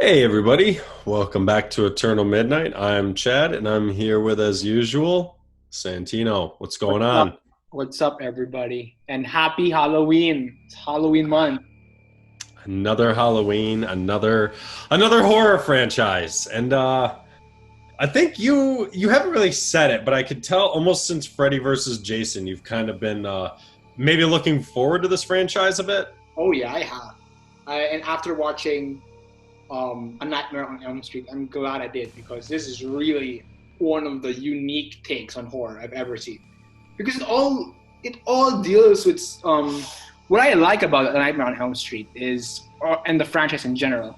Hey everybody, welcome back to Eternal Midnight. I'm Chad and I'm here with, as usual, Santino. What's going What's up? on? What's up, everybody? And happy Halloween. It's Halloween month. Another Halloween, another horror franchise. And I think you haven't really said it, but I could tell almost since Freddy versus Jason, you've kind of been maybe looking forward to this franchise a bit. Oh yeah, I have. And after watching A Nightmare on Elm Street, I'm glad I did because this is really one of the unique takes on horror I've ever seen. Because it all deals with what I like about A Nightmare on Elm Street is and the franchise in general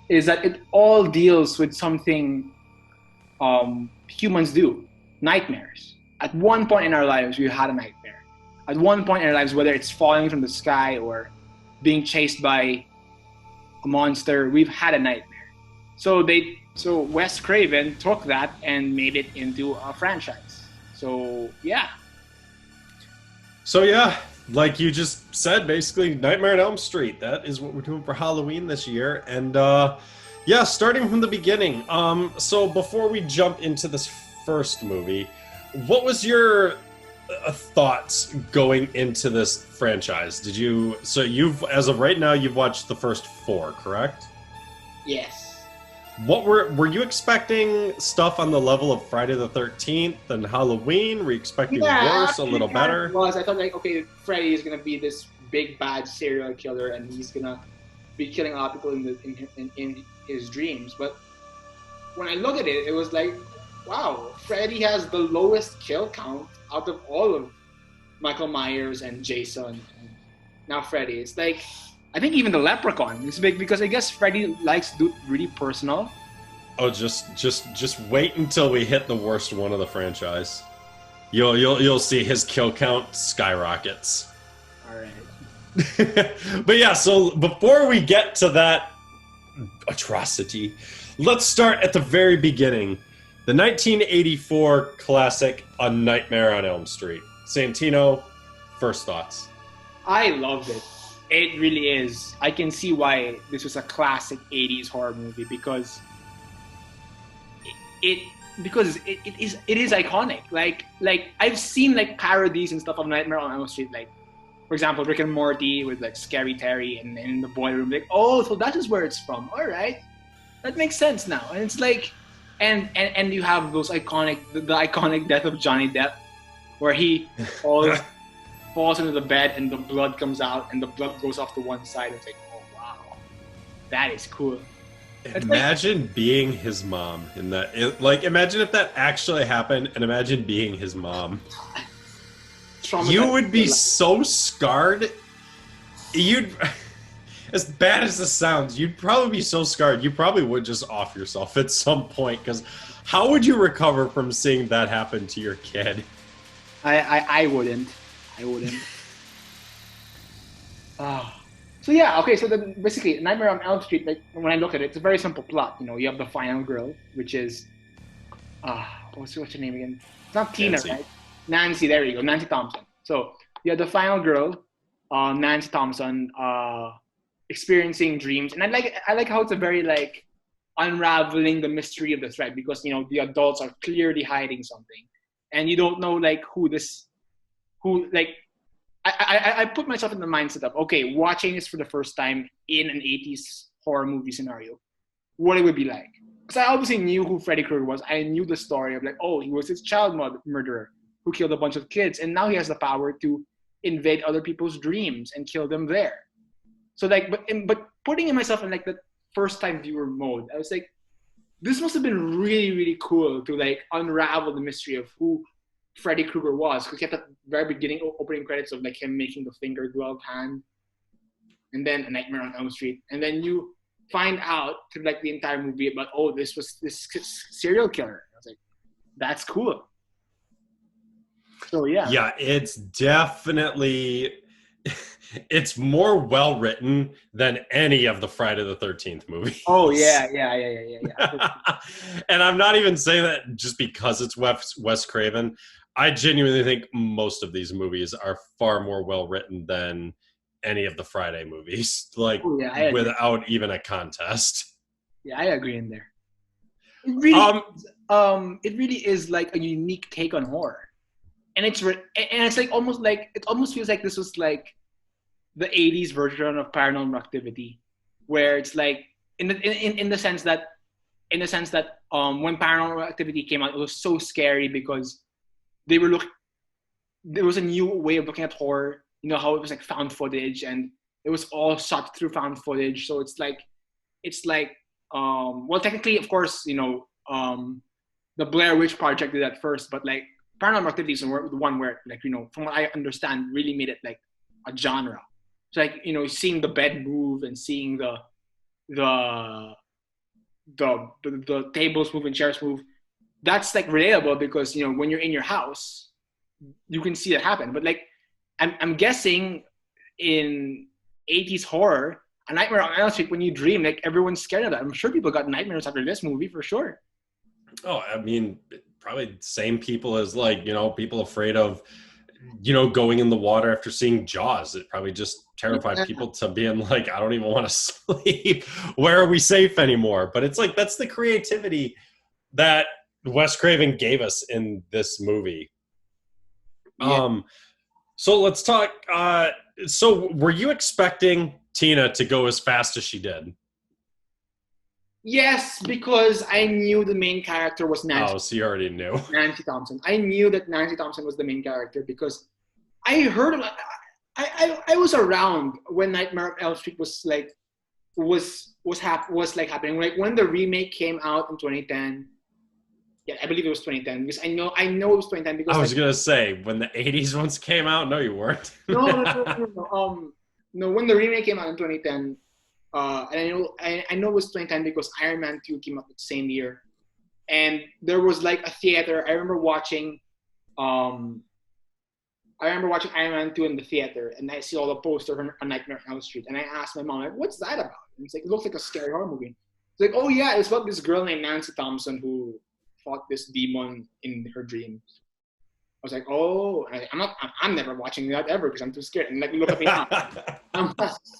is that it all deals with something humans do, nightmares. At one point in our lives, we had a nightmare. At one point in our lives, whether it's falling from the sky or being chased by a monster, we've had a nightmare. So Wes Craven took that and made it into a franchise. So yeah, So yeah, like you just said, basically Nightmare on Elm Street. That is what we're doing for Halloween this year. And yeah, starting from the beginning. So before we jump into this first movie, what was your thoughts going into this franchise? You've as of right now you've watched the first four, correct? yes. What were you expecting stuff on the level of Friday the 13th and Halloween? Were you expecting Yeah, worse, a actually, little kind of better? was. I thought like, okay, Freddy is gonna be this big bad serial killer, and he's gonna be killing a lot of people in his dreams. But when I look at it, it was like, wow, Freddy has the lowest kill count out of all of Michael Myers and Jason. And now Freddy. It's like, I think even the Leprechaun is big because I guess Freddy likes to do it really personal. Oh, just wait until we hit the worst one of the franchise. You'll see his kill count skyrockets. All right. But yeah, so before we get to that atrocity, let's start at the very beginning. The 1984 classic A Nightmare on Elm Street. Santino, first thoughts. I loved it. It really is. I can see why this was a classic 80s horror movie because it it is iconic. Like I've seen like parodies and stuff of Nightmare on Elm Street, like for example Rick and Morty with like Scary Terry and in the boiler room. Like, oh, so that is where it's from. All right, that makes sense now. And it's like, and you have those the iconic death of Johnny Depp, where he falls into the bed and the blood comes out and the blood goes off to one side. It's like, oh wow, that is cool. It's like Imagine being his mom in that. Like, imagine if that actually happened, and imagine being his mom. You traumatized would for be life. so scarred. You'd, as bad as this sounds, you'd probably be so scarred. You probably would just off yourself at some point. Because how would you recover from seeing that happen to your kid? I wouldn't. I wouldn't. Ah. So yeah, okay. So then basically, Nightmare on Elm Street. Like when I look at it, it's a very simple plot. You know, you have the final girl, which is what's her name again? It's not Tina, Nancy. right? Nancy. There you go, Nancy Thompson. So you have the final girl, Nancy Thompson, experiencing dreams, and I like how it's a very like unraveling the mystery of the thread because you know the adults are clearly hiding something, and you don't know like who like I put myself in the mindset of okay, watching this for the first time in an 80s horror movie scenario, what it would be like. Because I obviously knew who Freddy Krueger was. I knew the story of like, oh, he was this murderer who killed a bunch of kids, and now he has the power to invade other people's dreams and kill them there. So like, but putting in myself in like the first time viewer mode, I was like, this must have been really really cool to like unravel the mystery of who Freddy Krueger was because you have that very beginning opening credits of like him making the finger glove hand, and then A Nightmare on Elm Street, and then you find out through like the entire movie about oh this was this serial killer. I was like, that's cool. So yeah. Yeah, it's definitely it's more well written than any of the Friday the 13th Oh movies. yeah, yeah. And I'm not even saying that just because it's Wes Craven. I genuinely think most of these movies are far more well written than any of the Friday movies, like Oh yeah, I agree. without even a contest. Yeah, I agree in there. It really, it really is like a unique take on horror, and it's like it almost feels like this was like the '80s version of Paranormal Activity, where it's like in the sense that when Paranormal Activity came out, it was so scary because they were look there was a new way of looking at horror. You know how it was like found footage, and it was all shot through found footage. So it's like well, technically, of course, the Blair Witch Project did that first, but like Paranormal Activity is the one where, like, from what I understand, really made it like a genre. So like, seeing the bed move and seeing the the tables move and chairs move, that's like relatable because when you're in your house, you can see it happen. But like, I'm guessing in '80s horror, A Nightmare on Elm Street, when you dream, like everyone's scared of that. I'm sure people got nightmares after this movie for sure. Oh, I mean, probably the same people as like, people afraid of, going in the water after seeing Jaws. It probably just terrified people to being like, I don't even want to sleep. Where are we safe anymore? But it's like, that's the creativity that Wes Craven gave us in this movie. Yeah. So let's talk. So were you expecting Tina to go as fast as she did? Yes, because I knew the main character was Oh, so you already knew. Nancy Thompson. I knew that Nancy Thompson was the main character because I heard of, I was around when Nightmare on Elm Street was like happening. Like when the remake came out in 2010. Yeah, I believe it was 2010 because I know it was 2010 because I was gonna say when the '80s ones came out. No, you weren't. no, when the remake came out in 2010, and I know it was 2010 because Iron Man 2 came out the same year, and there was like a theater. Um, I remember watching Iron Man 2 in the theater, and I see all the posters on Nightmare on Elm Street, and I asked my mom, like, "What's that about?" And it's like, it looks like a scary horror movie. It's like, "Oh yeah, it's about this girl named Nancy Thompson who fought this demon in her dreams." I was like, "Oh, I'm never watching that ever because I'm too scared." And like, look at me now.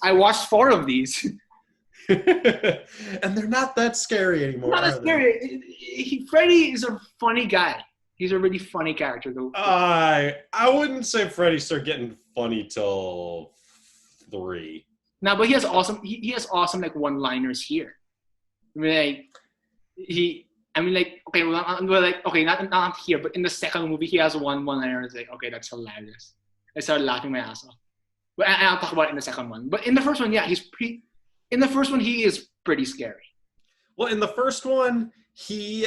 I watched 4 of these. And they're not that scary anymore. Not as scary. Freddy is a funny guy. He's a really funny character, though. I wouldn't say Freddy started getting funny till 3. Now, but he has awesome. He has awesome like one-liners here. I mean, like okay, okay, not here, but in the second movie, he has one-liner. It's like, okay, that's hilarious. I started laughing my ass off. But I'll talk about it in the second one. But in the first one, yeah, in the first one, he is pretty scary. Well, in the first one, in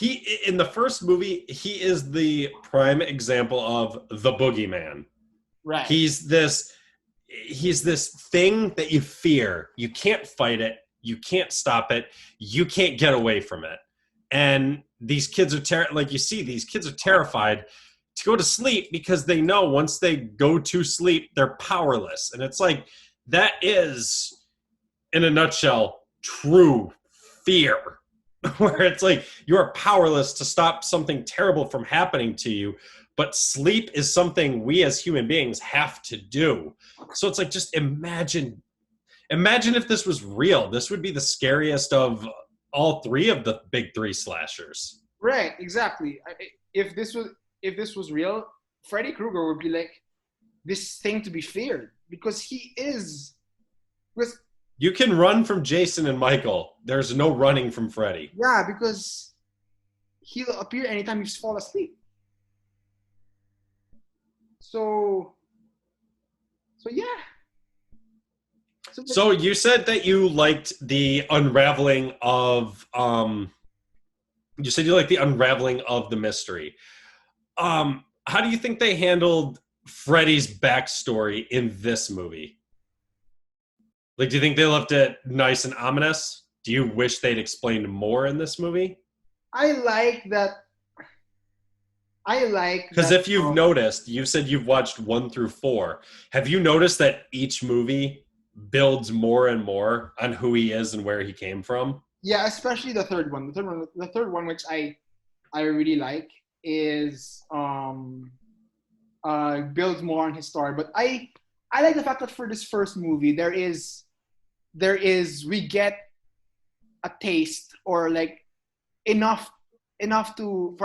the first movie, he is the prime example of the boogeyman. Right. He's this thing that you fear. You can't fight it. You can't stop it. You can't get away from it. And these kids are these kids are terrified to go to sleep because they know once they go to sleep, they're powerless. And it's like, that is, in a nutshell, true fear. Where it's like you're powerless to stop something terrible from happening to you, but sleep is something we as human beings have to do. So it's like, just imagine if this was real. This would be the scariest of all 3 of the big 3 slashers. Right, exactly. If this was real, Freddy Krueger would be like this thing to be feared because he is. Because you can run from Jason and Michael. There's no running from Freddy. Yeah, because he'll appear anytime you fall asleep. So yeah. So you said that you liked the unraveling of you said you liked the unraveling of the mystery. How do you think they handled Freddy's backstory in this movie? Like, do you think they left it nice and ominous? Do you wish they'd explained more in this movie? I like that. Because if you've noticed, you said you've watched 1 through 4. Have you noticed that each movie builds more and more on who he is and where he came from? Yeah, especially the third one. The third one, which I really like, is builds more on his story. But I like the fact that for this first movie, there is we get a taste or like enough enough to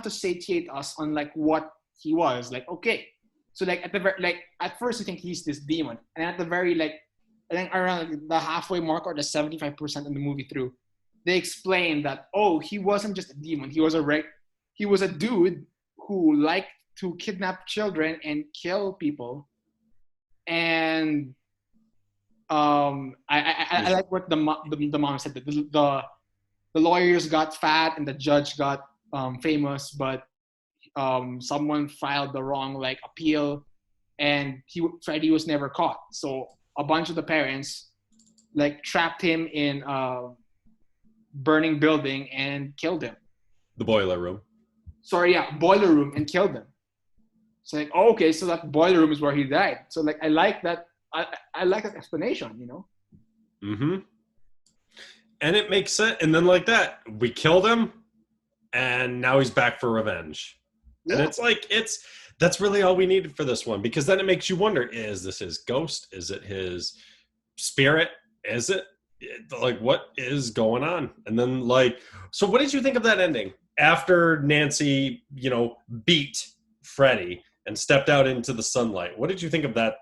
satiate us on like what he was like. Okay, so like at first we think he's this demon, and at the very like I think around the halfway mark or the 75% of the movie through, they explain that he wasn't just a demon. He was a dude who liked to kidnap children and kill people. And I like what the mom said, that the lawyers got fat and the judge got famous, but someone filed the wrong like appeal, and Freddy was never caught. So a bunch of the parents like trapped him in a burning building and killed him. The boiler room. Sorry, yeah, boiler room, and killed him. It's like, okay, so that boiler room is where he died. So like I like that. I like that explanation, you know. Mm-hmm. And it makes sense. And then like that, we killed him, and now he's back for revenge. Yeah. And it's like that's really all we needed for this one, because then it makes you wonder: is this his ghost? Is it his spirit? Is it like what is going on? And then like, so what did you think of that ending after Nancy, beat Freddy and stepped out into the sunlight? What did you think of that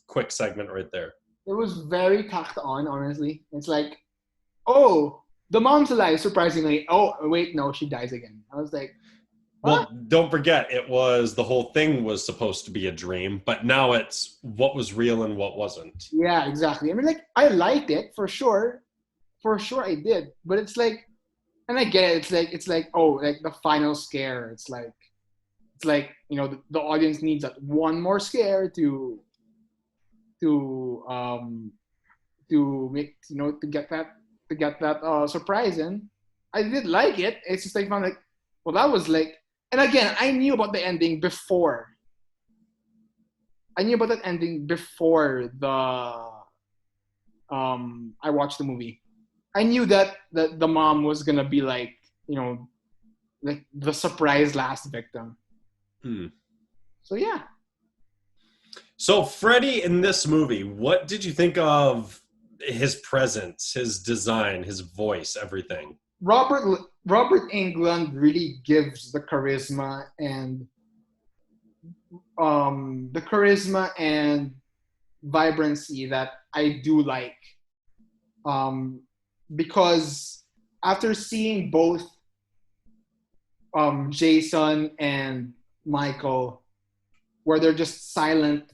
quick segment right there? It was very tacked on, honestly. It's like, oh, the mom's alive, surprisingly. Oh, wait, no, she dies again. I was like, what? Well, don't forget, the whole thing was supposed to be a dream, but now it's what was real and what wasn't. Yeah, exactly. I mean, like, I liked it, for sure. For sure I did. But it's like, and I get it, it's like, oh, like the final scare. It's like, the audience needs that one more scare to make, to get that surprise in. I did like it. It's just like, I'm like, well, that was like, and again, I knew about the ending before. I I watched the movie. I knew that the mom was gonna be like, like the surprise last victim. So yeah. So Freddy in this movie, what did you think of his presence, his design, his voice, everything? Robert Englund really gives the charisma and vibrancy that I do like. Because after seeing both Jason and Michael, where they're just silent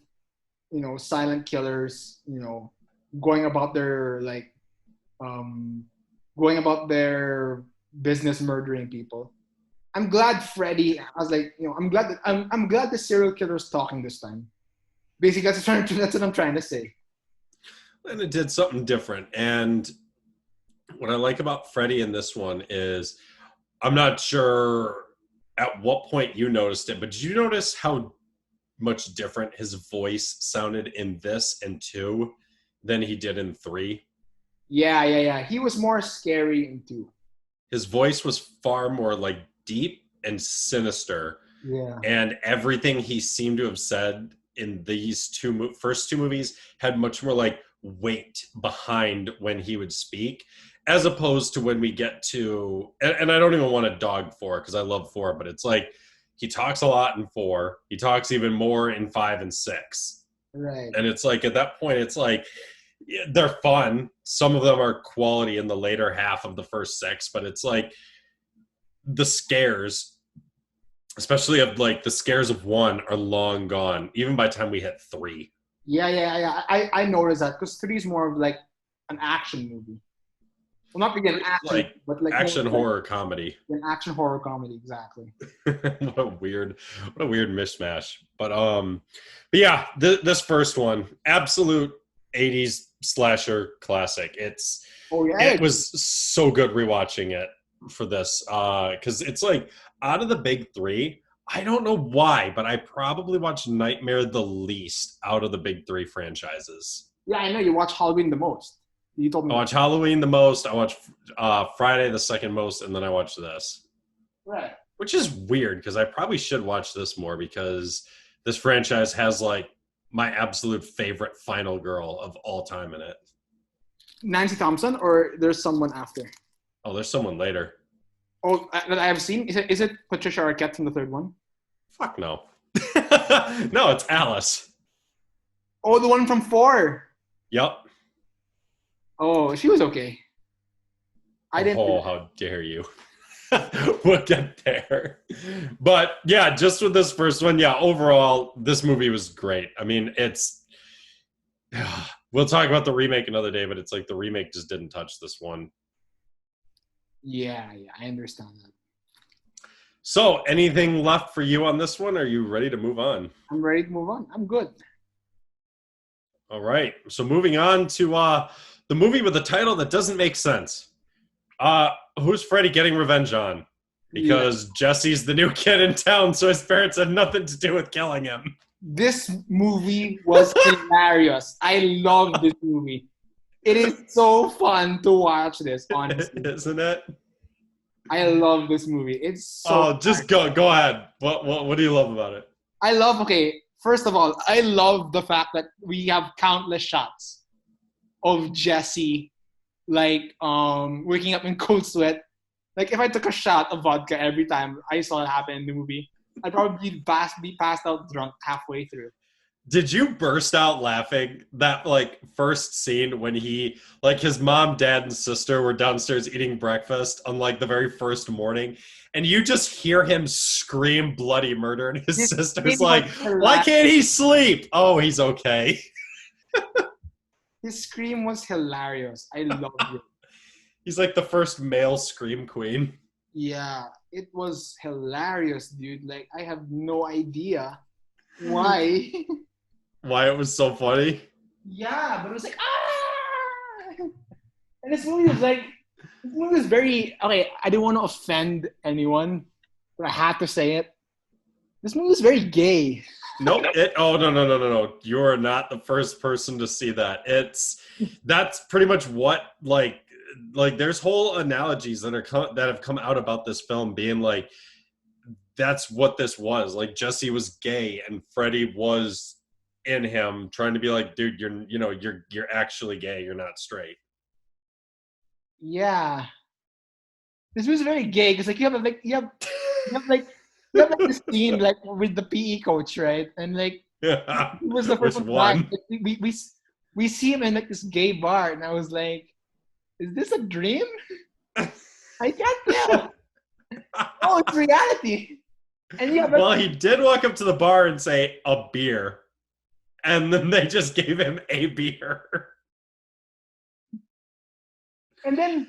killers, going about their business, murdering people. I'm glad Freddy. I was like, I'm glad the serial killer's talking this time. Basically, that's what I'm trying to say. And it did something different. And what I like about Freddy in this one is, I'm not sure at what point you noticed it, but did you notice how much different his voice sounded in this and 2 than he did in 3? Yeah. He was more scary in 2. His voice was far more like deep and sinister. Yeah. And everything he seemed to have said in these first two movies had much more like weight behind when he would speak, as opposed to when we get to, and I don't even want to dog 4 because I love 4, but it's like he talks a lot in 4. He talks even more in 5 and 6. Right. And it's like at that point, it's like they're fun. Some of them are quality in the later half of the first 6, but it's like the scares, especially of like the scares of 1, are long gone, even by the time we hit 3. Yeah. I noticed that because 3 is more of like an action movie. Well, not again action, but like action horror comedy. An action horror comedy, exactly. What a weird mishmash. But yeah, this first one, absolute 80s slasher classic. It was so good rewatching it for this, because it's like out of the big 3, I don't know why, but I probably watched Nightmare the least out of the big 3 franchises. Yeah, I know you watch Halloween the most. You told me. I watch Halloween the most. I watch Friday the second most, and then I watch this. Right. Which is weird because I probably should watch this more, because this franchise has like my absolute favorite final girl of all time in it. Nancy Thompson, or there's someone after? Oh, there's someone later. Oh, that I have seen. Is it Patricia Arquette from the third one? Fuck no. No, it's Alice. Oh, the one from 4. Yep. Oh, she was okay. I didn't. Oh, how dare you. We'll get there. But yeah, just with this first one, yeah, overall, this movie was great. I mean, it's we'll talk about the remake another day, but it's like the remake just didn't touch this one. Yeah, I understand that. So, anything left for you on this one? Are you ready to move on? I'm ready to move on. I'm good. All right. So, moving on to the movie with a title that doesn't make sense. Who's Freddy getting revenge on? Because Jesse's the new kid in town, so his parents had nothing to do with killing him. This movie was hilarious. I love this movie. It is so fun to watch this, honestly. Isn't it? I love this movie. It's so just go ahead. What do you love about it? First of all, I love the fact that we have countless shots of Jesse waking up in cold sweat. Like, if I took a shot of vodka every time I saw it happen in the movie, I'd probably be passed out drunk halfway through. Did you burst out laughing that first scene when he his mom, dad, and sister were downstairs eating breakfast on the very first morning, and you just hear him scream bloody murder, and his sister's like, "Why can't he sleep?" Oh, he's okay. His scream was hilarious. I loved it. He's like the first male scream queen. Yeah, it was hilarious, dude. Like, I have no idea why. Why it was so funny? Yeah, but it was like, ah! And this movie was very, okay, I didn't want to offend anyone, but I had to say it. This movie was very gay. Nope. No. You're not the first person to see that. That's pretty much what there's whole analogies that have come out about this film being like, that's what this was. Like, Jesse was gay and Freddy was in him trying to be like, dude, you're actually gay. You're not straight. Yeah. This was very gay because you have this scene with the PE coach, right? And he was the first one. We see him in this gay bar, and I was like, is this a dream? I can't tell. Oh, it's reality. And well, he did walk up to the bar and say a beer, and then they just gave him a beer. And then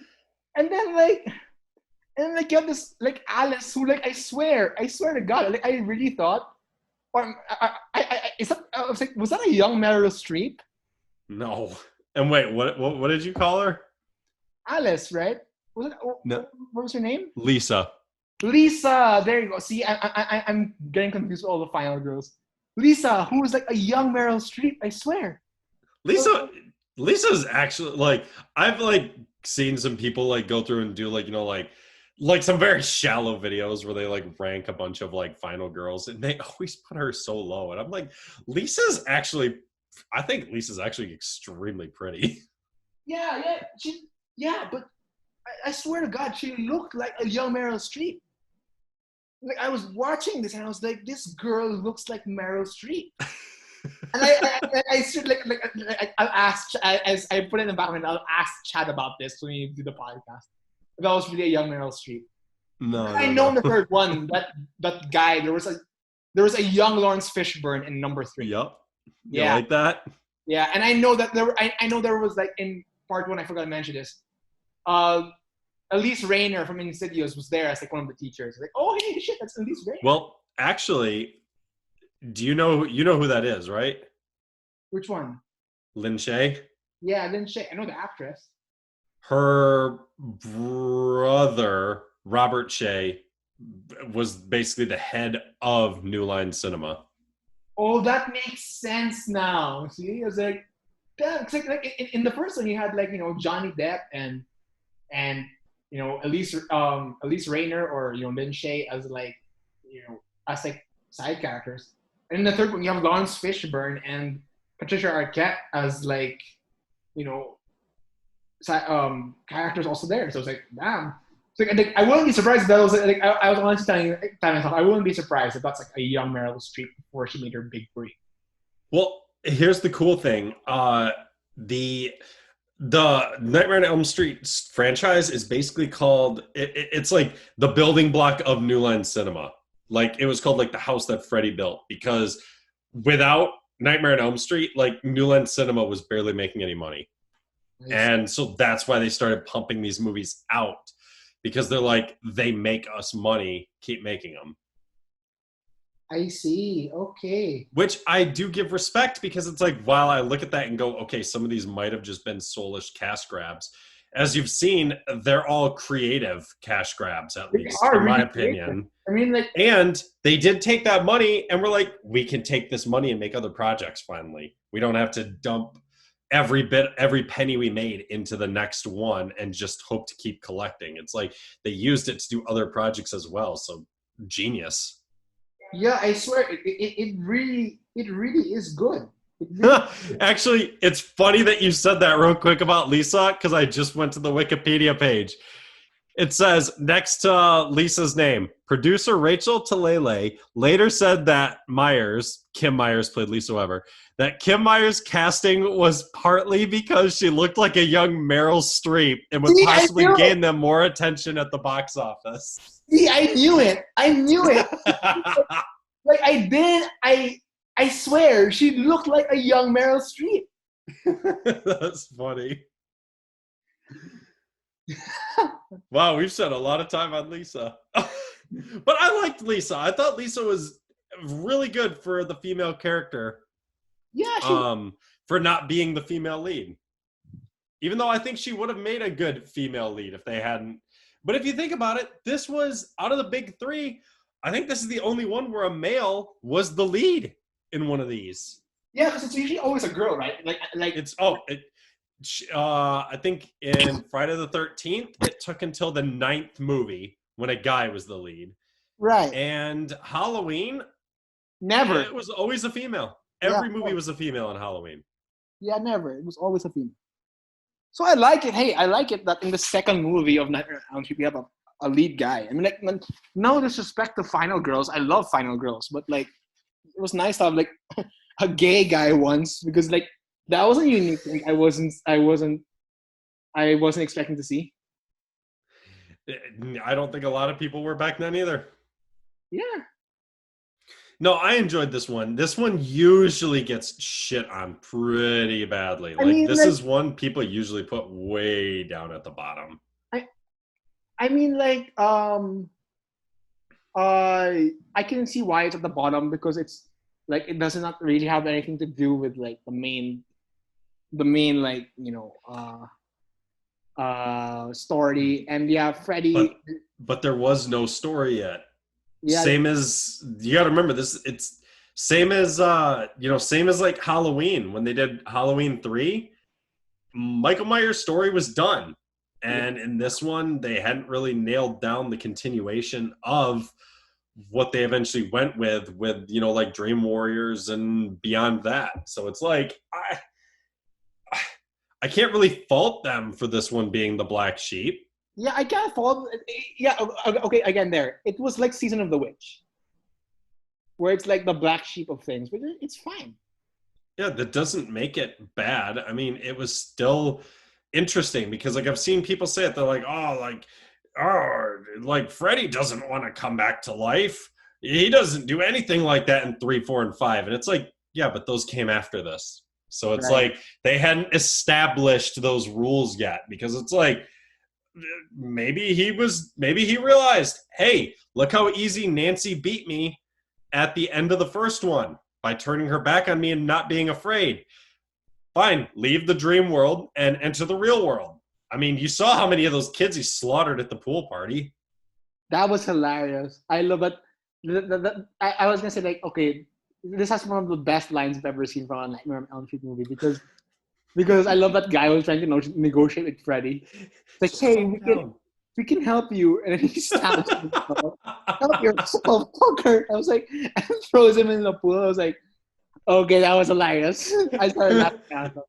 you have this Alice who I swear to God, I really thought, or I was that a young Meryl Streep? No. And wait, what did you call her? Alice, right? Was it? No. What was her name? Lisa. There you go. See, I'm getting confused with all the final girls. Lisa, who was a young Meryl Streep, I swear. Lisa's actually I've seen some people go through and do some very shallow videos where they rank a bunch of final girls, and they always put her so low, and I'm like, I think Lisa's actually extremely pretty. Yeah, but I swear to God, she looked like a young Meryl Streep. I was watching this and I was like, this girl looks like Meryl Streep. And I should I'll ask, as I put it in the background, I'll ask Chad about this when we do the podcast. That was really a young Meryl Streep. I know in the third one that guy, there was a young Lawrence Fishburne in number 3. Yep. You like that? Yeah, and I know that there was in part 1, I forgot to mention this. Elise Rayner from Insidious was there as one of the teachers. Oh, hey, shit, that's Elise Rayner. Well, actually, do you know who that is, right? Which one? Lin Shaye. Yeah, Lin Shaye. I know the actress. Her brother, Robert Shaye, was basically the head of New Line Cinema. Oh, that makes sense now. See, I was like, damn, in the first one you had Johnny Depp and Elise Rayner or Lin Shaye as as side characters. And in the third one you have Lawrence Fishburne and Patricia Arquette as characters also there. So it's like, damn. So like, I wouldn't be surprised if that was like I was honestly telling myself I wouldn't be surprised if that's like a young Meryl Streep before she made her big break. Well, here's the cool thing. The the Nightmare on Elm Street franchise is basically called it's like the building block of New Line Cinema. Like it was called like the house that Freddy built because without Nightmare on Elm Street, like New Line Cinema was barely making any money. And so that's why they started pumping these movies out because they're like they make us money, keep making them. I see. Okay. Which I do give respect because it's like, while I look at that and go, okay, some of these might have just been soulish cash grabs. As you've seen, they're all creative cash grabs, at least, in my opinion. I mean, like, and they did take that money and we're like, we can take this money and make other projects finally. We don't have to dump every penny we made into the next one and just hope to keep collecting. It's like they used it to do other projects as well. So genius. Yeah, I swear, it really is good. Really Actually, it's funny that you said that real quick about Lisa because I just went to the Wikipedia page. It says, next to Lisa's name, producer Rachel Talalay later said that Kim Myers played Lisa Weber, that Kim Myers' casting was partly because she looked like a young Meryl Streep and would possibly gain them more attention at the box office. See, I knew it. Like I swear, she looked like a young Meryl Streep. That's funny. Wow, we've spent a lot of time on Lisa. But I liked Lisa. I thought Lisa was really good for the female character. Yeah, for not being the female lead. Even though I think she would have made a good female lead if they hadn't. But if you think about it, this was, out of the big three, I think this is the only one where a male was the lead in one of these. Yeah, because it's usually always a girl, right? I think in Friday the 13th, it took until the 9th movie when a guy was the lead. Right. And Halloween, never. It was always a female. Every movie was a female in Halloween. Yeah, never. It was always a female. So I like it. Hey, I like it that in the second movie of Nightmare on Elm Street, we have a lead guy. I mean, like, no disrespect to Final Girls. I love Final Girls, but like, it was nice to have like a gay guy once because like that was a unique thing. I wasn't expecting to see. I don't think a lot of people were back then either. Yeah. No, I enjoyed this one. This one usually gets shit on pretty badly. This is one people usually put way down at the bottom. I mean, like, I can see why it's at the bottom because it's like it does not really have anything to do with like the main like story. And yeah, Freddy. But there was no story yet. Yeah. Same as you got to remember this. It's same as same as like Halloween when they did Halloween 3. Michael Myers' story was done, and in this one they hadn't really nailed down the continuation of what they eventually went with like Dream Warriors and beyond that. So it's like I can't really fault them for this one being the black sheep. Yeah, I can't fault. Yeah, okay. Again, it was like Season of the Witch, where it's like the black sheep of things, but it's fine. Yeah, that doesn't make it bad. I mean, it was still interesting because like I've seen people say it. They're like, like Freddy doesn't want to come back to life. He doesn't do anything like that in 3, 4, and 5. And it's like, yeah, but those came after this. So it's like they hadn't established those rules yet because it's like maybe he realized, hey, look how easy Nancy beat me at the end of the first one by turning her back on me and not being afraid. Fine, leave the dream world and enter the real world. I mean, you saw how many of those kids he slaughtered at the pool party. That was hilarious. I love it. I was going to say, like, okay, this has one of the best lines I've ever seen from a Nightmare on Elm Street movie because I love that guy who was trying to negotiate with Freddy. It's like, hey, we can help you. And then he stabs him. Help yourself, fucker. I was like, and throws him in the pool. I was like, okay, that was hilarious. I started laughing at him.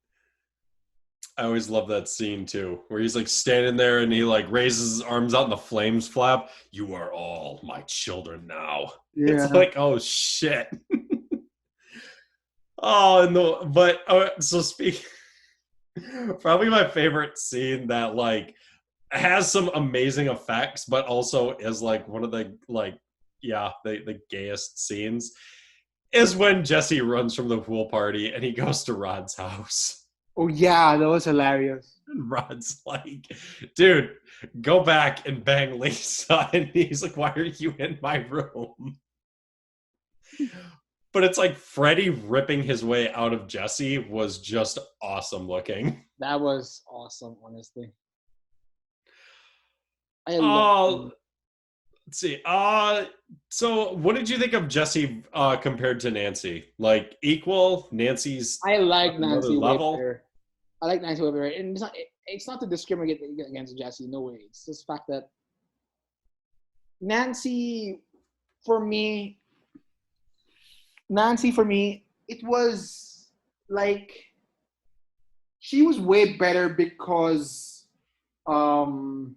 I always love that scene too, where he's like standing there and he like raises his arms out and the flames flap. You are all my children now. It's Yeah. like, oh shit. Oh, and the but so speak. Probably my favorite scene that like has some amazing effects, but also is like one of the like yeah the gayest scenes is when Jesse runs from the pool party and he goes to Rod's house. Oh yeah, that was hilarious. And Rod's like, dude, go back and bang Lisa. And he's like, why are you in my room? But it's like Freddy ripping his way out of Jesse was just awesome looking. That was awesome, honestly. I love Oh, let's see. So what did you think of Jesse compared to Nancy? Like equal? Nancy's I like another Nancy way level? better. I like Nancy way better. And it's not to discriminate against Jesse, no way. It's just the fact that Nancy for me Nancy for me, it was like she was way better because um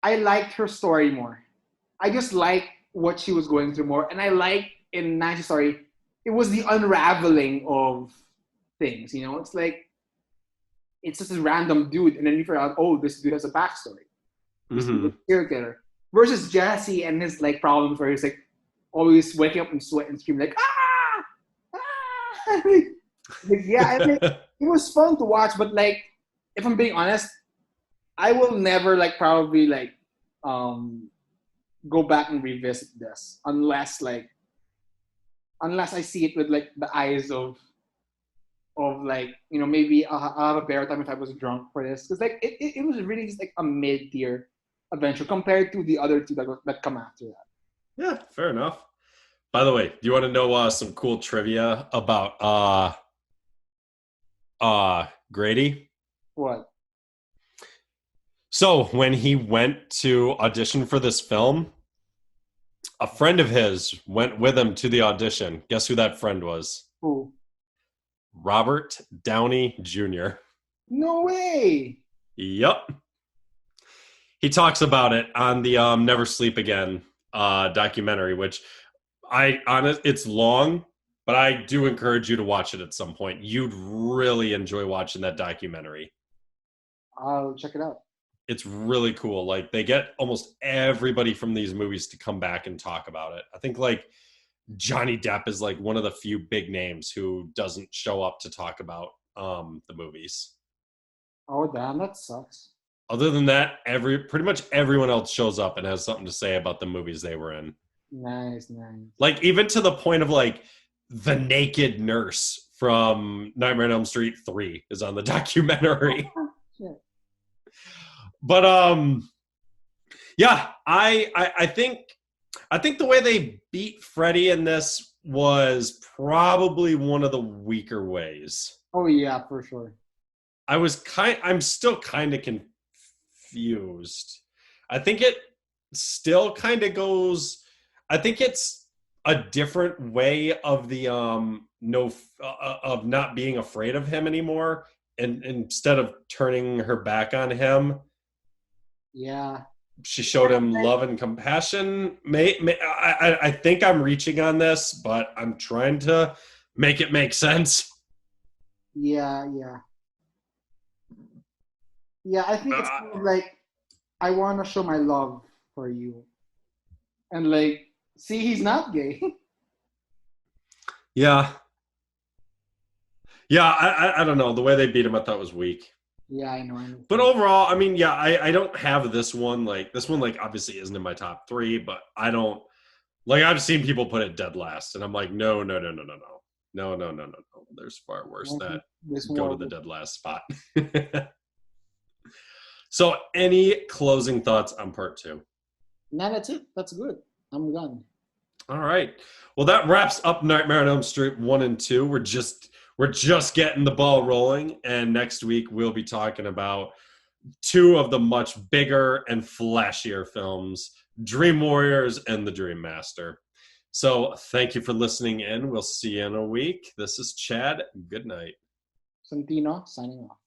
I liked her story more. I just liked what she was going through more. And I like in Nancy's story, it was the unraveling of things, you know? It's like it's just a random dude, and then you figure out, oh, this dude has a backstory. This dude is Mm-hmm. a serial killer. Versus Jesse and his like problems where he's like always waking up in sweat and screaming like ah! Like, yeah, I mean, it was fun to watch, but like if I'm being honest, I will never like probably like um go back and revisit this unless I see it with like the eyes of like maybe I'll have a better time if I was drunk for this because like it was really just like a mid tier adventure compared to the other two that come after that. Yeah, fair enough. By the way, do you want to know some cool trivia about Grady? What? So when he went to audition for this film, a friend of his went with him to the audition. Guess who that friend was? Who? Robert Downey Jr. No way. Yep. He talks about it on the Never Sleep Again documentary, which it's long, but I do encourage you to watch it at some point. You'd really enjoy watching that documentary. I'll check it out. It's really cool. Like they get almost everybody from these movies to come back and talk about it. I think like Johnny Depp is like one of the few big names who doesn't show up to talk about the movies. Oh damn, that sucks. Other than that, pretty much everyone else shows up and has something to say about the movies they were in. Nice, nice. Like even to the point of like the naked nurse from Nightmare on Elm Street 3 is on the documentary. Shit. But yeah, I think the way they beat Freddy in this was probably one of the weaker ways. Oh yeah, for sure. I'm still kind of confused. I think it still kind of goes. I think it's a different way of the no of not being afraid of him anymore, and instead of turning her back on him, Yeah. she showed him love and compassion. I think I'm reaching on this, but I'm trying to make it make sense. Yeah, yeah. Yeah, I think it's kind of like I want to show my love for you. And like, see, he's not gay. Yeah. Yeah, I don't know. The way they beat him, I thought was weak. Yeah, I know. I know. But overall, I mean, yeah, I don't have this one. Like, this one, like, obviously isn't in my top 3, but I don't, like, I've seen people put it dead last, and I'm like, no, no, no, no, no, no. No, no, no, no, no. There's far worse that This go one to the dead last spot. So, any closing thoughts on part 2? No, that's it. That's good. I'm done. All right. Well, that wraps up Nightmare on Elm Street 1 and 2. We're just getting the ball rolling, and next week we'll be talking about 2 of the much bigger and flashier films, Dream Warriors and The Dream Master. So, thank you for listening in. We'll see you in a week. This is Chad. Good night. Santino signing off.